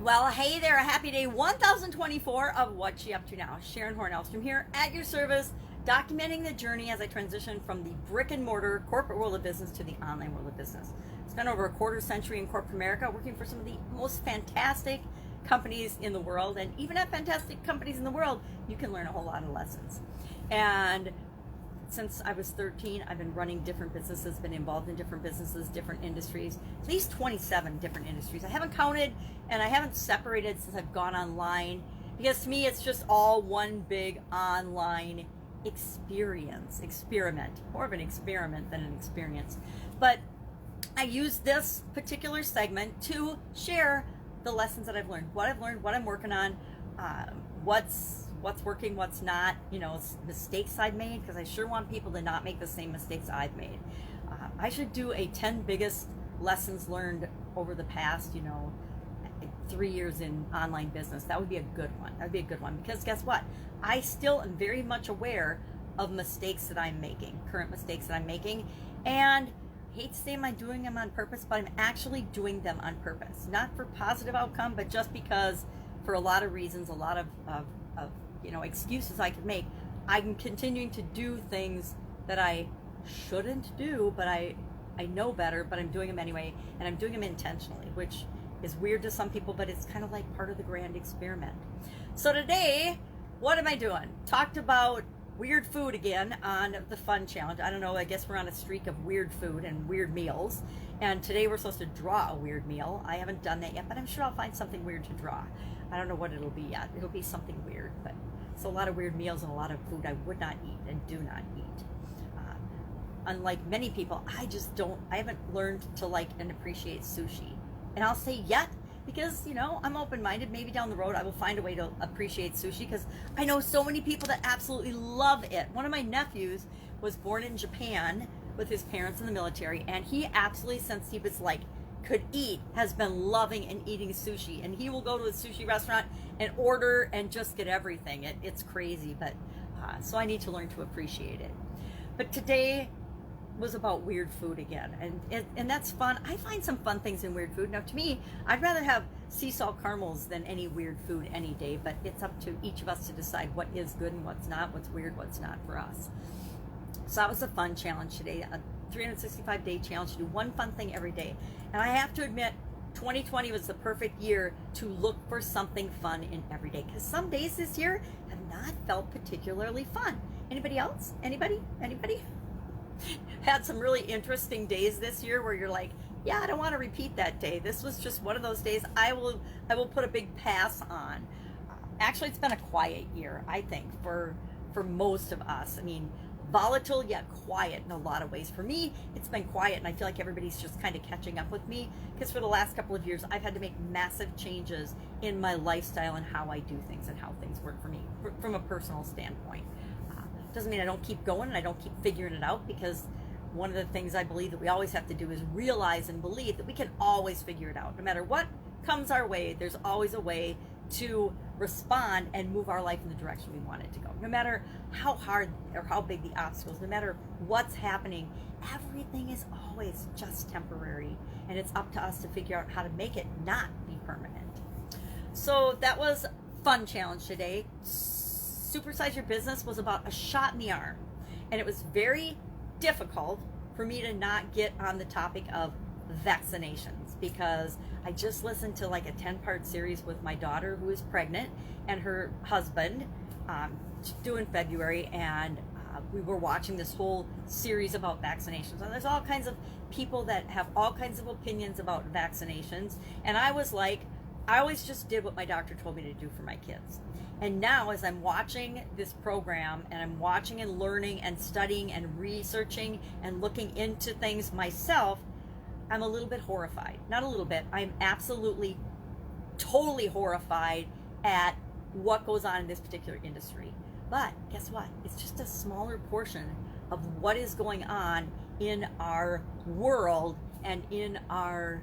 Well, hey there, a happy day 1024 of What You Up To Now. Sharon Horne-Ellstrom here at your service, documenting the journey as I transition from the brick and mortar corporate world of business to the online world of business. Spent over a quarter century in corporate America working for some of the most fantastic companies in the world, and even at fantastic companies in the world, you can learn a whole lot of lessons. And since I was 13, I've been running different businesses, been involved in different businesses, different industries, at least 27 different industries. I haven't counted and I haven't separated since I've gone online, because to me it's just all one big online experiment, more of an experiment than an experience. But I use this particular segment to share the lessons that I've learned, what I'm working on, what's working, what's not, mistakes I've made, because I sure want people to not make the same mistakes I've made. I should do a 10 biggest lessons learned over the past, 3 years in online business. That would be a good one. That would be a good one, because guess what? I still am very much aware of mistakes that I'm making, current mistakes that I'm making, and I hate to say am I doing them on purpose, but I'm actually doing them on purpose. Not for positive outcome, but just because for a lot of reasons, a lot of excuses I could make, I'm continuing to do things that I shouldn't do, but I know better, but I'm doing them anyway, and I'm doing them intentionally, which is weird to some people, but it's kind of like part of the grand experiment. So today, what am I doing? Talked about weird food again on the fun challenge. I don't know, I guess we're on a streak of weird food and weird meals, and today we're supposed to draw a weird meal. I haven't done that yet, but I'm sure I'll find something weird to draw. I don't know what it'll be yet. It'll be something weird, but it's a lot of weird meals and a lot of food I would not eat and do not eat. Unlike many people, I haven't learned to like and appreciate sushi. And I'll say yet, because, I'm open-minded. Maybe down the road I will find a way to appreciate sushi, because I know so many people that absolutely love it. One of my nephews was born in Japan with his parents in the military, and he absolutely, since he was could eat, has been loving and eating sushi, and he will go to a sushi restaurant and order and just get everything. It's crazy, but so I need to learn to appreciate it. But today was about weird food again, and that's fun. I find some fun things in weird food. Now, to me, I'd rather have sea salt caramels than any weird food any day, but it's up to each of us to decide what is good and what's not, what's weird, what's not for us. So that was a fun challenge today, a 365-day challenge to do one fun thing every day. And I have to admit, 2020 was the perfect year to look for something fun in every day, because some days this year have not felt particularly fun. Anybody else? Anybody? Had some really interesting days this year where you're like, yeah, I don't want to repeat that day. This was just one of those days I will put a big pass on. Actually, it's been a quiet year, I think, for most of us. I mean, volatile yet quiet in a lot of ways. For me, it's been quiet, and I feel like everybody's just kind of catching up with me, because for the last couple of years I've had to make massive changes in my lifestyle and how I do things and how things work for me from a personal standpoint. Doesn't mean I don't keep going and I don't keep figuring it out, because one of the things I believe that we always have to do is realize and believe that we can always figure it out. No matter what comes our way, there's always a way to respond and move our life in the direction we want it to go. No matter how hard or how big the obstacles, no matter what's happening, everything is always just temporary, and it's up to us to figure out how to make it not be permanent. So that was a fun challenge today. Supersize Your Business was about a shot in the arm, and it was very difficult for me to not get on the topic of vaccinations, because I just listened to a 10-part series with my daughter, who is pregnant, and her husband, due in February, and we were watching this whole series about vaccinations. And there's all kinds of people that have all kinds of opinions about vaccinations, and I was like, I always just did what my doctor told me to do for my kids. And now, as I'm watching this program, and I'm watching and learning and studying and researching and looking into things myself, I'm a little bit horrified. Not a little bit. I'm absolutely, totally horrified at what goes on in this particular industry. But guess what? It's just a smaller portion of what is going on in our world and in our,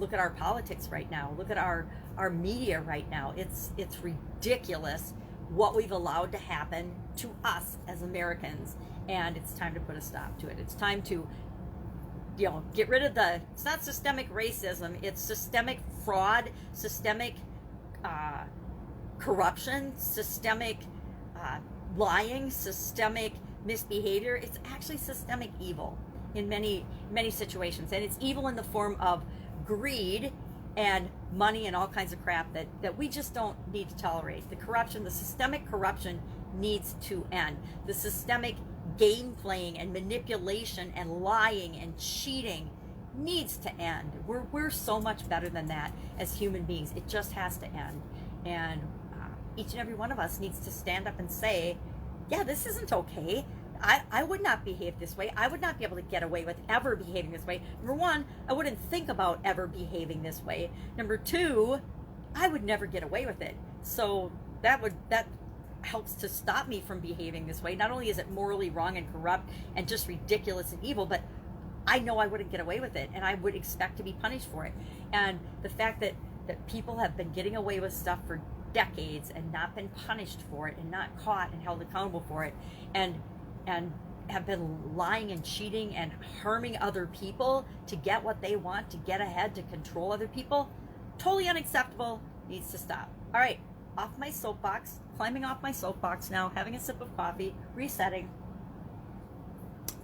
look at our politics right now. Look at our media right now. It's ridiculous what we've allowed to happen to us as Americans, and it's time to put a stop to it. It's time to get rid of it's not systemic racism, it's systemic fraud, systemic corruption, systemic lying, systemic misbehavior. It's actually systemic evil in many situations, and it's evil in the form of greed and money and all kinds of crap that we just don't need to tolerate. The corruption, the systemic corruption needs to end. The systemic game playing and manipulation and lying and cheating needs to end. We're so much better than that as human beings. It just has to end. And each and every one of us needs to stand up and say, yeah, this isn't okay. I would not behave this way. I would not be able to get away with ever behaving this way. Number one, I wouldn't think about ever behaving this way. Number two, I would never get away with it. So that helps to stop me from behaving this way. Not only is it morally wrong and corrupt and just ridiculous and evil, but I know I wouldn't get away with it, and I would expect to be punished for it. And the fact that people have been getting away with stuff for decades and not been punished for it and not caught and held accountable for it, and have been lying and cheating and harming other people to get what they want, to get ahead, to control other people, totally unacceptable, needs to stop. All right, off my soapbox, climbing off my soapbox now, having a sip of coffee, resetting.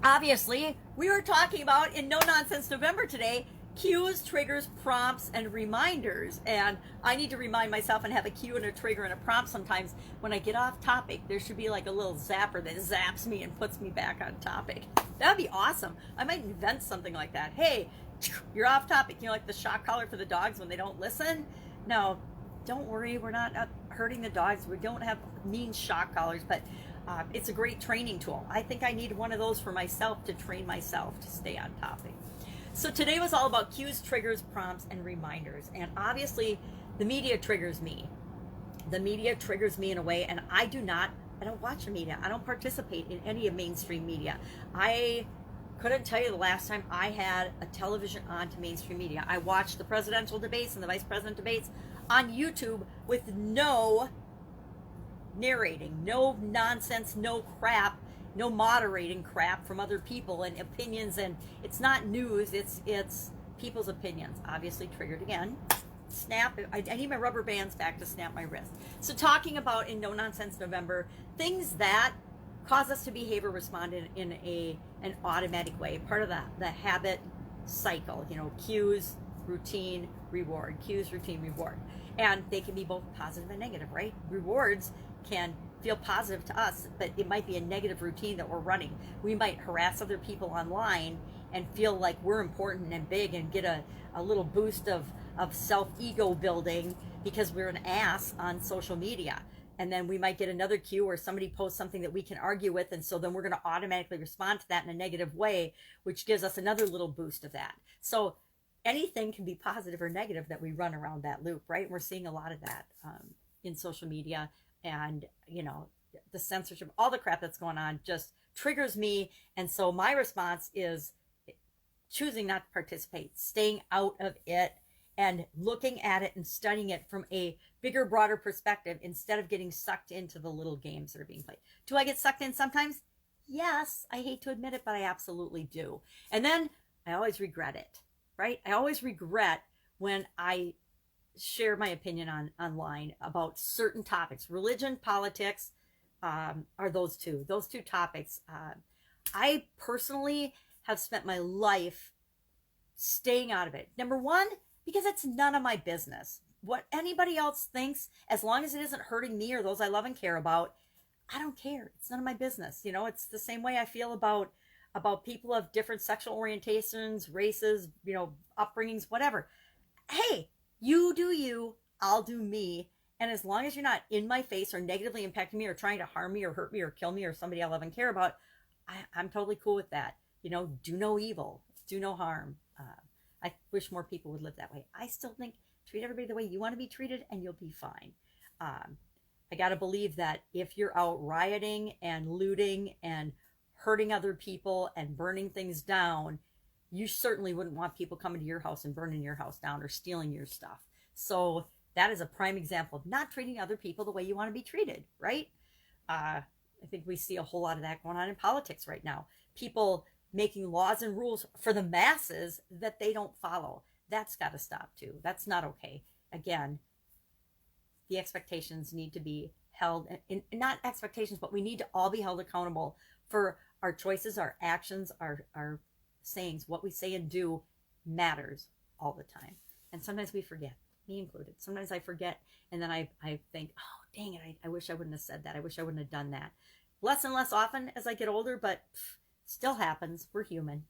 Obviously, we were talking about in No Nonsense November today, cues, triggers, prompts, and reminders. And I need to remind myself and have a cue and a trigger and a prompt sometimes when I get off topic. There should be like a little zapper that zaps me and puts me back on topic. That'd be awesome. I might invent something like that. Hey, you're off topic. Like the shock collar for the dogs when they don't listen? No, don't worry. We're not hurting the dogs. We don't have mean shock collars, but it's a great training tool. I think I need one of those for myself to train myself to stay on topic. So today was all about cues, triggers, prompts, and reminders. And obviously, the media triggers me. The media triggers me in a way, and I don't watch the media. I don't participate in any of mainstream media. I couldn't tell you the last time I had a television on to mainstream media. I watched the presidential debates and the vice president debates on YouTube with no narrating, no nonsense, no crap, no moderating crap from other people and opinions. And it's not news, it's people's opinions. Obviously triggered again. Snap. I need my rubber bands back to snap my wrist. So talking about in No Nonsense November, things that cause us to behave or respond in an automatic way, part of the habit cycle, cues, routine, reward, cues, routine, reward. And they can be both positive and negative, right? Rewards can feel positive to us, but it might be a negative routine that we're running. We might harass other people online and feel like we're important and big and get a little boost of self-ego building because we're an ass on social media. And then we might get another cue or somebody posts something that we can argue with, and so then we're going to automatically respond to that in a negative way, which gives us another little boost of that. So anything can be positive or negative that we run around that loop, right? We're seeing a lot of that in social media. And, the censorship, all the crap that's going on just triggers me. And so my response is choosing not to participate, staying out of it and looking at it and studying it from a bigger, broader perspective instead of getting sucked into the little games that are being played. Do I get sucked in sometimes? Yes, I hate to admit it, but I absolutely do. And then I always regret it, right? I always regret when I share my opinion online about certain topics. Religion, politics are those two topics. I personally have spent my life staying out of it. Number one, because it's none of my business. What anybody else thinks, as long as it isn't hurting me or those I love and care about, I don't care. It's none of my business. It's the same way I feel about people of different sexual orientations, races, upbringings, whatever. Hey, you do you, I'll do me. And as long as you're not in my face or negatively impacting me or trying to harm me or hurt me or kill me or somebody I love and care about, I'm totally cool with that. Do no evil, do no harm. I wish more people would live that way. I still think treat everybody the way you want to be treated and you'll be fine. I got to believe that if you're out rioting and looting and hurting other people and burning things down, you certainly wouldn't want people coming to your house and burning your house down or stealing your stuff. So that is a prime example of not treating other people the way you want to be treated, right? I think we see a whole lot of that going on in politics right now. People making laws and rules for the masses that they don't follow. That's got to stop too. That's not okay. Again, the expectations need to be held, in not expectations, but we need to all be held accountable for our choices, our actions, our sayings. What we say and do matters all the time. And sometimes we forget, me included. Sometimes I forget, and then I think, oh, dang it, I wish I wouldn't have said that. I wish I wouldn't have done that. Less and less often as I get older, but still happens. We're human.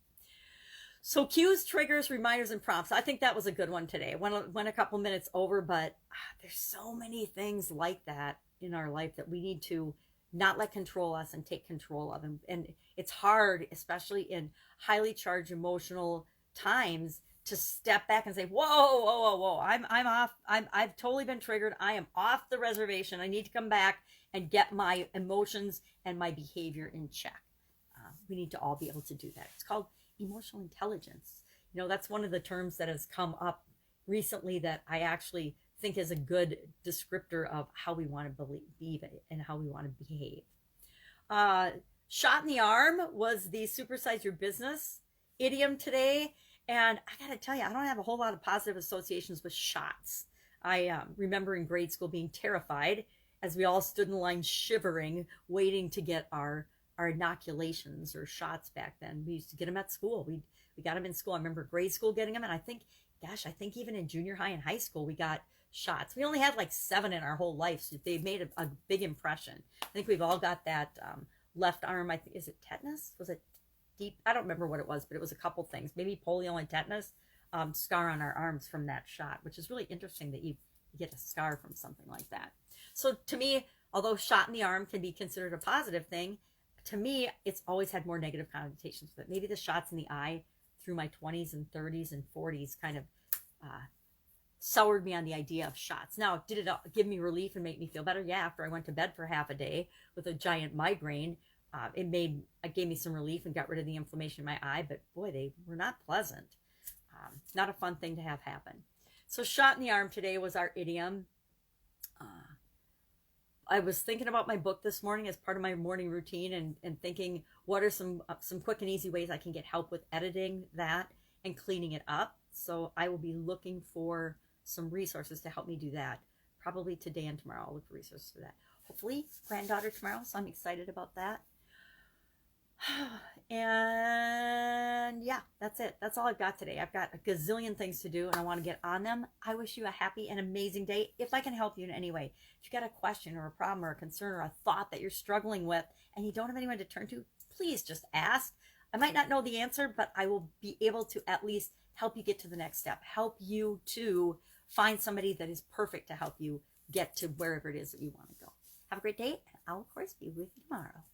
So cues, triggers, reminders, and prompts. I think that was a good one today. Went a couple minutes over, but there's so many things like that in our life that we need to not let control us and take control of. And it's hard, especially in highly charged emotional times, to step back and say, whoa, I'm off. I've totally been triggered. I am off the reservation. I need to come back and get my emotions and my behavior in check. We need to all be able to do that. It's called emotional intelligence. That's one of the terms that has come up recently that I actually think is a good descriptor of how we want to believe it and how we want to behave. Shot in the arm was the supersize your business idiom today. And I got to tell you, I don't have a whole lot of positive associations with shots. I remember in grade school being terrified as we all stood in line shivering, waiting to get our inoculations or shots back then. We used to get them at school. We got them in school. I remember grade school getting them. And I think even in junior high and high school, we got shots. We only had like 7 in our whole life. So they made a big impression. I think we've all got that left arm. I think, is it tetanus? Was it deep? I don't remember what it was, but it was a couple things. Maybe polio and tetanus scar on our arms from that shot, which is really interesting that you get a scar from something like that. So to me, although shot in the arm can be considered a positive thing, to me, it's always had more negative connotations. But maybe the shots in the eye through my 20s and 30s and 40s kind of soured me on the idea of shots. Now, did it give me relief and make me feel better? Yeah, after I went to bed for half a day with a giant migraine, it gave me some relief and got rid of the inflammation in my eye. But boy, they were not pleasant. Not a fun thing to have happen. So shot in the arm today was our idiom. I was thinking about my book this morning as part of my morning routine and thinking, what are some quick and easy ways I can get help with editing that and cleaning it up. So I will be looking for some resources to help me do that. Probably today and tomorrow. I'll look for resources for that. Hopefully granddaughter tomorrow. So I'm excited about that. And yeah, that's it. That's all I've got today. I've got a gazillion things to do and I want to get on them. I wish you a happy and amazing day. If I can help you in any way, if you got a question or a problem or a concern or a thought that you're struggling with and you don't have anyone to turn to, please just ask. I might not know the answer, but I will be able to at least help you get to the next step, help you to find somebody that is perfect to help you get to wherever it is that you want to go. Have a great day, and I'll of course be with you tomorrow.